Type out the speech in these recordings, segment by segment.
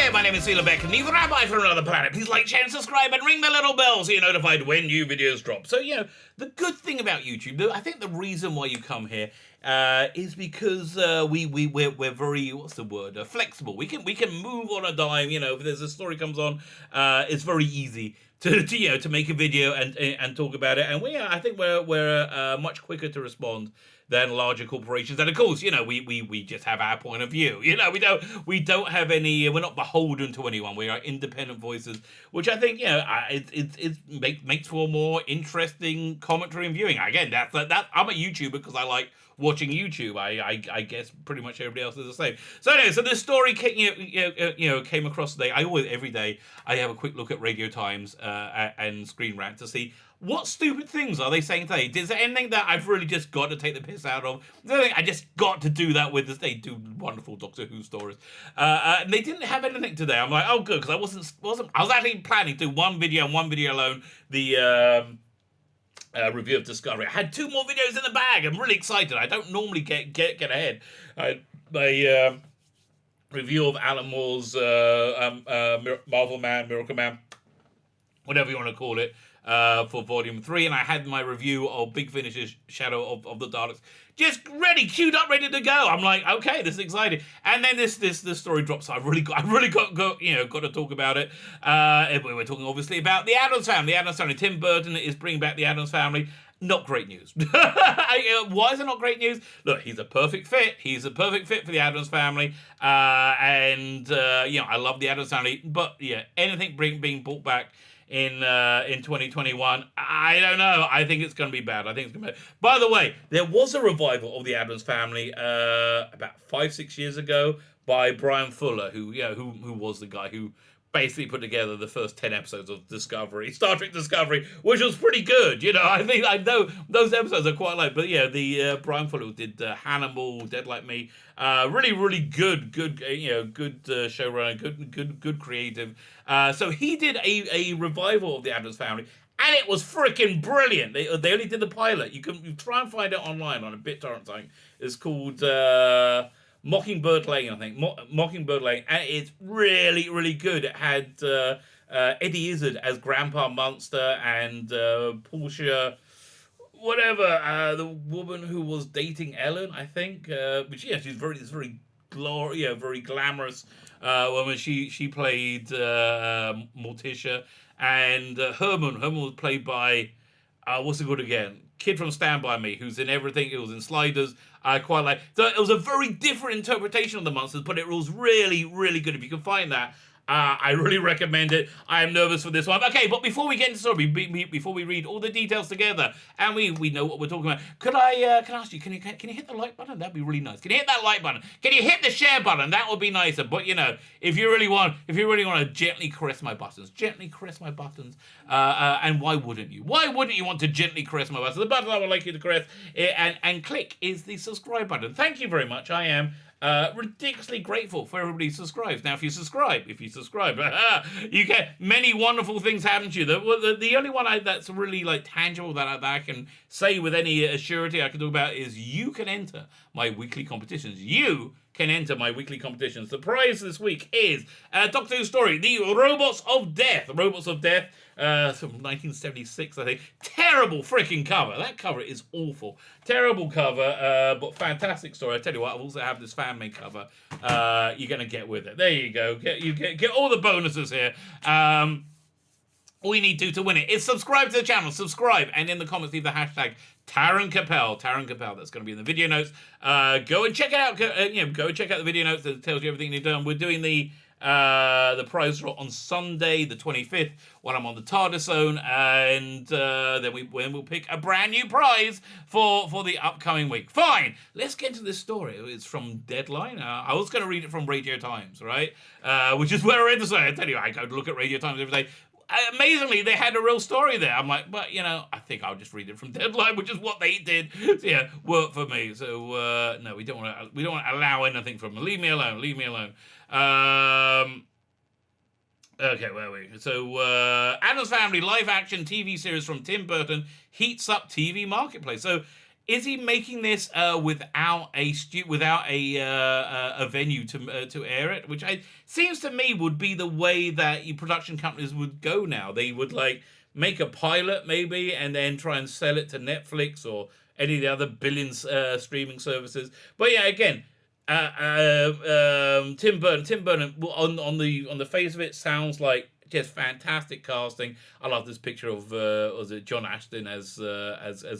there, my name is Beck, and the Rabbi from another planet. Please like, share, and subscribe, and ring the little bell so you're notified when new videos drop. So, the good thing about YouTube, I think the reason why you come here is because we're very, what's the word, flexible. We can move on a dime. If there's a story comes on, it's very easy to make a video and talk about it. And I think we're much quicker to respond than larger corporations. And of course, we just have our point of view. We don't have any. We're not beholden to anyone. We are independent voices, which I think it makes for more interesting commentary and viewing. Again, that's I'm a YouTuber because I like watching YouTube. I guess pretty much everybody else is the same. So anyway, so this story came across today. Every day I have a quick look at Radio Times and Screen Rant to see what stupid things are they saying today. Is there anything that I've really just got to take the piss out of? Is there anything I just got to do that with? They do wonderful Doctor Who stories. And they didn't have anything today. I'm like, oh good, because I was actually planning to do one video and one video alone. The review of Discovery. I had 2 more videos in the bag. I'm really excited. I don't normally get ahead. My review of Alan Moore's Marvel Man, Miracle Man, whatever you want to call it, for Volume 3, and I had my review of Big Finish's Shadow of the Daleks just queued up, ready to go. I'm like, okay, this is exciting. And then this story drops. So I really got to talk about it. We're talking obviously about the Addams family. The Addams family. Tim Burton is bringing back the Addams family. Not great news. Why is it not great news? Look, he's a perfect fit. He's a perfect fit for the Addams family. I love the Addams family. But anything being brought back in 2021, I don't know. I think it's going to be bad. By the way, there was a revival of the Addams family about 5-6 years ago by Brian Fuller, who was the guy who basically put together the first 10 episodes of Star Trek Discovery, which was pretty good. I know those episodes are quite light, but the Brian Fuller who did Hannibal, Dead Like Me, really good showrunner, good creative. So he did a revival of the Addams family, and it was freaking brilliant. They only did the pilot. You try and find it online on a BitTorrent site. It's called Mockingbird Lane, I think. Mockingbird Lane, and it's really, really good. It had Eddie Izzard as Grandpa Munster and Portia, whatever, the woman who was dating Ellen, I think. She's very very glamorous woman. She played Morticia, and Herman was played by what's it called again? Kid from Stand By Me, who's in everything. It was in Sliders. I quite like. So it was a very different interpretation of the monsters, but it was really, really good. If you can find that, I really recommend it. I am nervous for this one. Okay, but before we get into the story, before we read all the details together, and we know what we're talking about, can I ask you, can you hit the like button? That'd be really nice. Can you hit that like button? Can you hit the share button? That would be nicer. But if you really want to gently caress my buttons, and why wouldn't you? Why wouldn't you want to gently caress my buttons? The button I would like you to caress and click is the subscribe button. Thank you very much. I am ridiculously grateful for everybody who subscribes. Now, if you subscribe, you get many wonderful things happen to you. The only one that's really tangible that I can say with any assurity I can talk about is you can enter my weekly competitions. You can enter my weekly competitions. The prize this week is Doctor Who story, The Robots of Death. From 1976, I think. Terrible freaking cover. That cover is awful. Terrible cover, but fantastic story. I tell you what, I also have this fan-made cover. You're going to get with it. There you go. Get all the bonuses here. All you need to win it is subscribe to the channel. Subscribe, and in the comments leave the hashtag Taran Capel. That's going to be in the video notes. Go and check it out. Go and check out the video notes. That tells you everything you've done. We're doing the prize draw on Sunday, the 25th, when I'm on the TARDIS zone, and then we'll pick a brand new prize for the upcoming week. Fine, let's get into this story. It's from Deadline. I was going to read it from Radio Times, right? Which is where I read the story. I tell you, I go to look at Radio Times every day. Amazingly, they had a real story there. I'm like, but I think I'll just read it from Deadline, which is what they did. So, worked for me. So no, we don't want to allow anything from them. Leave me alone. Okay, where are we? So, Addams Family live action TV series from Tim Burton heats up TV marketplace. So, Is he making this without a venue to air it? Which seems to me would be the way that production companies would go now. They would like make a pilot maybe, and then try and sell it to Netflix or any of the other billions streaming services. But yeah, again, Tim Burton. Tim Burton on the face of it sounds like just fantastic casting. I love this picture of was it John Ashton as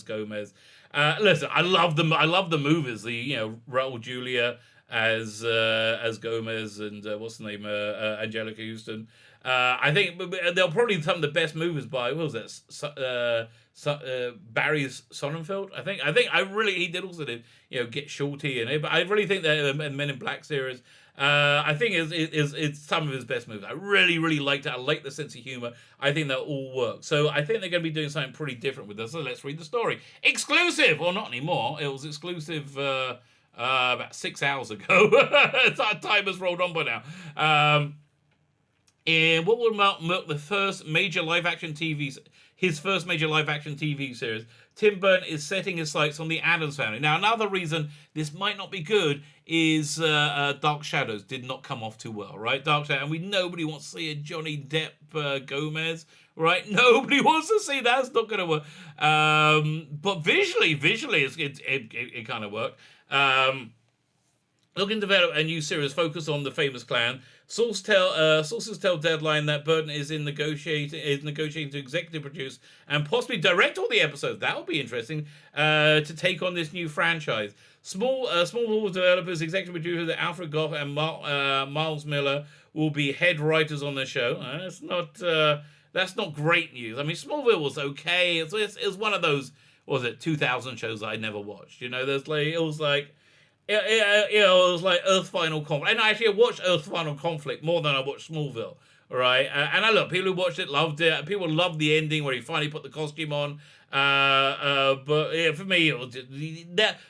Gomez. Listen, I love them. I love the movies. The Raul Julia as Gomez and what's the name Angelica Houston. I think they're probably some of the best movies by what was that Barry Sonnenfeld. I think he did also did Get Shorty and it, but I really think that Men in Black series. I think it's some of his best movies. I really liked it. I like the sense of humor. I think that all works. So I think they're going to be doing something pretty different with this. So let's read the story. Exclusive, or not anymore. It was exclusive about 6 hours ago. Time has rolled on by now. And what will mark the first major live-action his first major live-action TV series? Tim Burton is setting his sights on the Addams Family. Now, another reason this might not be good is Dark Shadows did not come off too well, right? Dark Shadows, and nobody wants to see a Johnny Depp Gomez, right? Nobody wants to see that. It's not going to work. But visually, it kind of worked. Looking to develop a new series focused on the famous clan. Sources tell Deadline that Burton is negotiating to executive produce and possibly direct all the episodes. That would be interesting to take on this new franchise. Small developers, executive producers Alfred Gough and Miles Miller will be head writers on the show. That's not great news. I mean, Smallville was okay. It was one of those 2000 shows that I never watched. It was like Earth Final Conflict. And actually, I watched Earth Final Conflict more than I watched Smallville, right? And people who watched it loved it. People loved the ending where he finally put the costume on. But yeah, for me, it was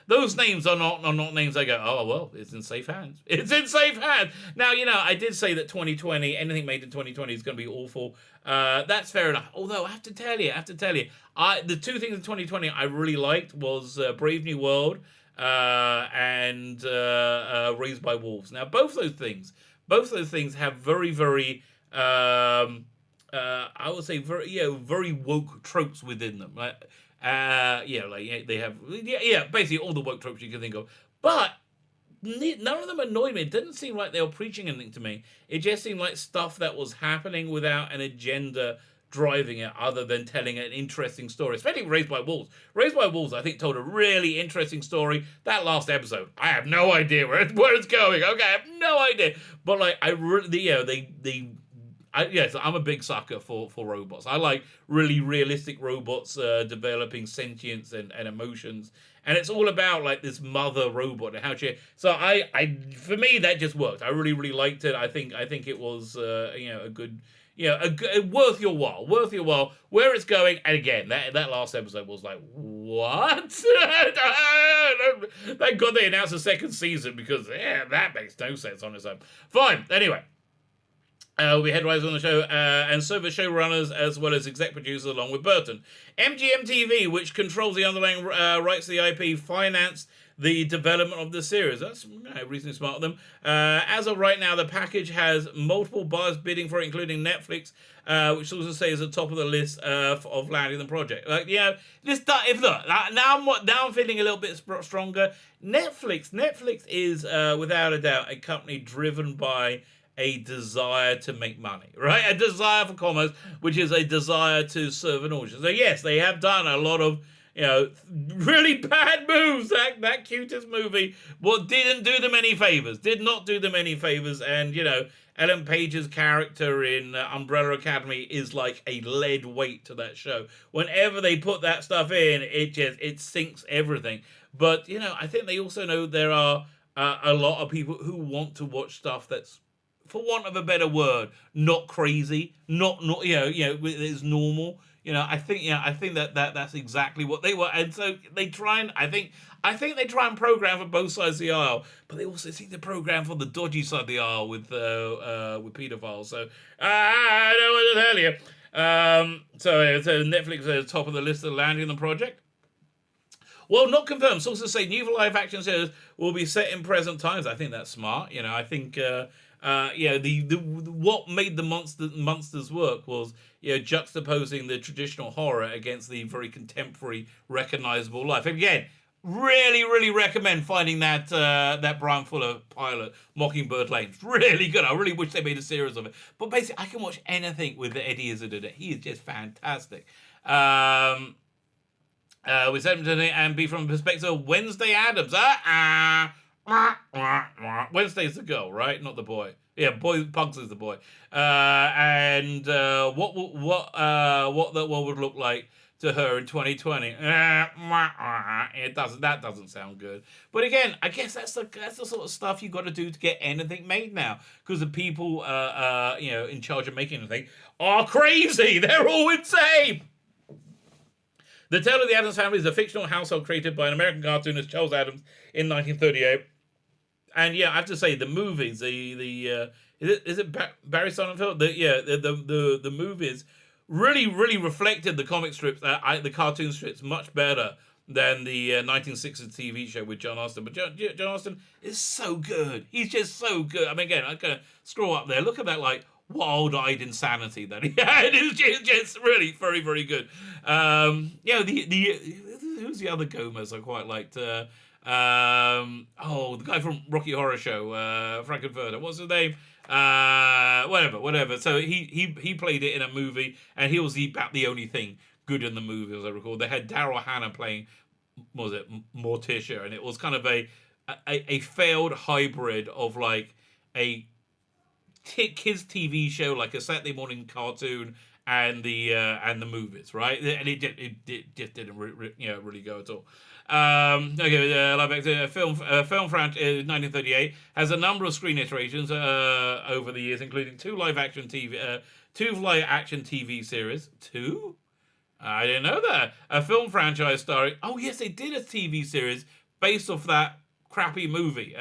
those names are not names I go, oh, well, it's in safe hands. It's in safe hands. Now, I did say that 2020, anything made in 2020 is going to be awful. That's fair enough. Although, I have to tell you, the two things in 2020 I really liked was Brave New World and Raised by Wolves. Now, both those things have very, very, I would say very woke tropes within them. Right? They have, basically all the woke tropes you can think of. But none of them annoyed me. It didn't seem like they were preaching anything to me. It just seemed like stuff that was happening without an agenda driving it, other than telling an interesting story, especially Raised by Wolves. Raised by Wolves, I think, told a really interesting story. That last episode, I have no idea where it's going. Okay, I have no idea. But I really, I'm a big sucker for robots. I like really realistic robots developing sentience and emotions. And it's all about this mother robot and how she. So for me that just worked. I really liked it. I think it was a good. Worth your while. Where it's going, and again, that last episode was like, what? Thank God they announced a second season, because that makes no sense on its own. Fine. Anyway, we'll be head writers on the show, and so the showrunners as well as exec producers along with Burton. MGM TV, which controls the underlying rights to the IP, financed the development of the series. That's reasonably smart of them. As of right now, the package has multiple buyers bidding for it, including Netflix, which also says at the top of the list of landing the project. Now I'm feeling a little bit stronger. Netflix is without a doubt a company driven by a desire to make money, right? A desire for commerce, which is a desire to serve an audience. So yes, they have done a lot of really bad moves. That cutest movie didn't do them any favors. Did not do them any favors. And Ellen Page's character in Umbrella Academy is like a lead weight to that show. Whenever they put that stuff in, it sinks everything. But I think they also know there are a lot of people who want to watch stuff that's, for want of a better word, not crazy, not is normal. I think that's exactly what they want, and so they try and I think they try and program for both sides of the aisle, but they also seem to program for the dodgy side of the aisle with pedophiles. So I don't want to tell you. So Netflix is at the top of the list of landing the project. Well, not confirmed. Sources say new live-action series will be set in present times. I think that's smart. I think the what made the monsters work was juxtaposing the traditional horror against the very contemporary, recognizable life. Again, really, really recommend finding that Brian Fuller pilot, Mockingbird Lane. It's really good. I really wish they made a series of it. But basically, I can watch anything with Eddie Izzard in it. He is just fantastic. With Edmonton and be from the perspective of Wednesday Addams. Wednesday's the girl, right? Not the boy. Yeah, Pugs is the boy. And what that one would look like to her in 2020. That doesn't sound good. But again, I guess that's the sort of stuff you got to do to get anything made now, because the people in charge of making anything are crazy. They're all insane. The Tale of the Addams Family is a fictional household created by an American cartoonist, Charles Addams, in 1938. And yeah, I have to say, the movies, is it Barry Sonnenfeld? The movies really, really reflected the comic strips, the cartoon strips, much better than the 1960s TV show with John Austen. But John Austen is so good. He's just so good. I mean, again, I'm going to scroll up there. Look at that, wild-eyed insanity that he had. It's just really very, very good. Who's the other Gomez I quite liked? The guy from Rocky Horror Show, Frankenfurter. What's his name? Whatever. So he played it in a movie, and he was about the only thing good in the movie, as I recall. They had Daryl Hannah playing, what was it, Morticia, and it was kind of a failed hybrid of a kids TV show, like a Saturday morning cartoon, and the movies, right? And it just didn't really go at all. Live action film franchise 1938 has a number of screen iterations over the years, including two live action TV series. Two? I didn't know that. A film franchise starring. Oh yes, they did a TV series based off that crappy movie.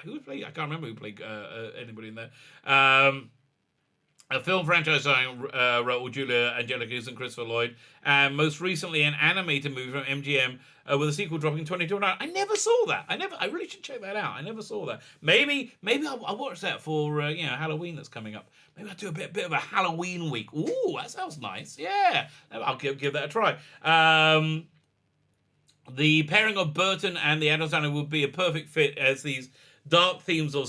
Who played? I can't remember who played anybody in there. A film franchise starring Raul Julia, Angelicus, and Christopher Lloyd, and most recently an animated movie from MGM with a sequel dropping 2029. I never saw that. I really should check that out. I never saw that. Maybe I'll watch that for Halloween that's coming up. Maybe I'll do a bit of a Halloween week. Ooh, that sounds nice. Yeah, I'll give that a try. The pairing of Burton and the Addams Family would be a perfect fit, as these dark themes of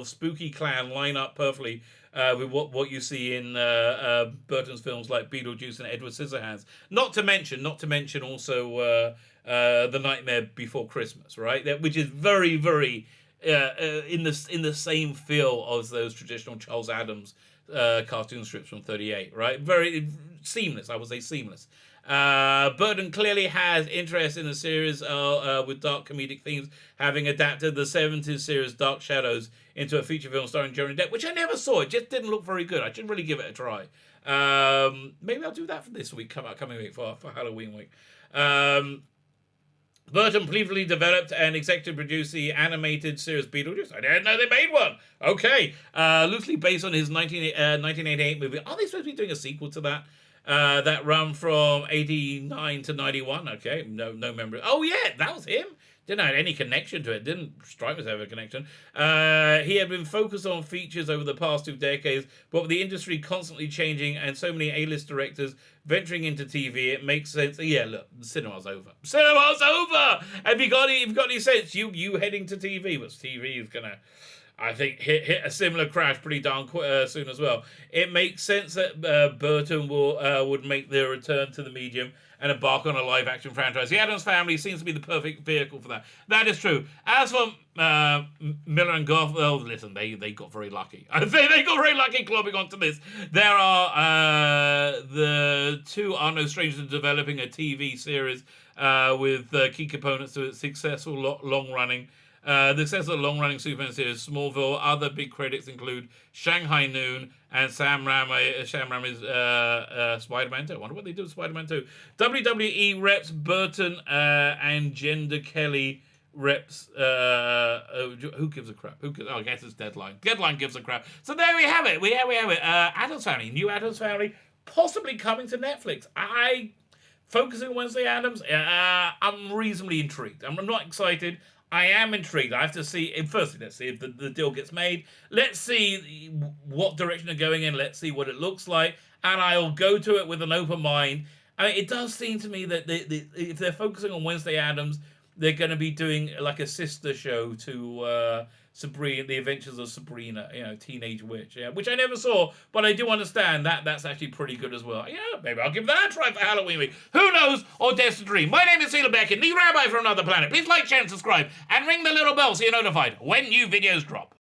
spooky clown line up perfectly with what you see in Burton's films like Beetlejuice and Edward Scissorhands. Not to mention also The Nightmare Before Christmas, right? Which is very, very in the same feel as those traditional Charles Addams cartoon strips from 38, right? Very seamless, I would say seamless. Burton clearly has interest in the series with dark comedic themes, having adapted the 70s series Dark Shadows into a feature film starring Johnny Depp, which I never saw. It just didn't look very good. I should really give it a try. Maybe I'll do that for this week, coming week for Halloween week. Burton previously developed and executive produced the animated series Beetlejuice. I didn't know they made one. Okay. Loosely based on his 1988 movie. Are they supposed to be doing a sequel to that? That run from 89 to 91. Okay, no memory. Oh yeah, that was him. Didn't have any connection to it. Didn't strike me as having a connection. He had been focused on features over the past 2 decades, but with the industry constantly changing and so many A-list directors venturing into TV, it makes sense. Yeah, look, cinema's over. Cinema's over. Have you got any sense? You heading to TV, but TV is gonna, I think, hit a similar crash pretty darn soon as well. It makes sense that Burton would make their return to the medium and embark on a live-action franchise. The Addams Family seems to be the perfect vehicle for that. That is true. As for Miller and Goff, well, listen, they got very lucky. I say they got very lucky clubbing onto this. There are the two are no strangers to developing a TV series with key components to its successful long-running. The success of the long-running Superman series Smallville. Other big credits include Shanghai Noon and Sam Raimi's Spider-Man 2. I wonder what they do with Spider-Man 2. WWE reps Burton and Gender Kelly reps. Who gives a crap? I guess it's Deadline. Deadline gives a crap. So there we have it. We have it. Addams Family, new Addams Family, possibly coming to Netflix. I focusing on Wednesday Addams, I'm reasonably intrigued. I'm not excited. I am intrigued. I have to see. Firstly, let's see if the deal gets made. Let's see what direction they're going in. Let's see what it looks like, and I'll go to it with an open mind. I mean, it does seem to me that if they're focusing on Wednesday Addams, they're going to be doing like a sister show to Sabrina, The Adventures of Sabrina, Teenage Witch, which I never saw, but I do understand that that's actually pretty good as well. Yeah, maybe I'll give that a try for Halloween week. Who knows, or dares to dream. My name is Celia Beck, and the Rabbi from another planet. Please like, share, and subscribe, and ring the little bell so you're notified when new videos drop.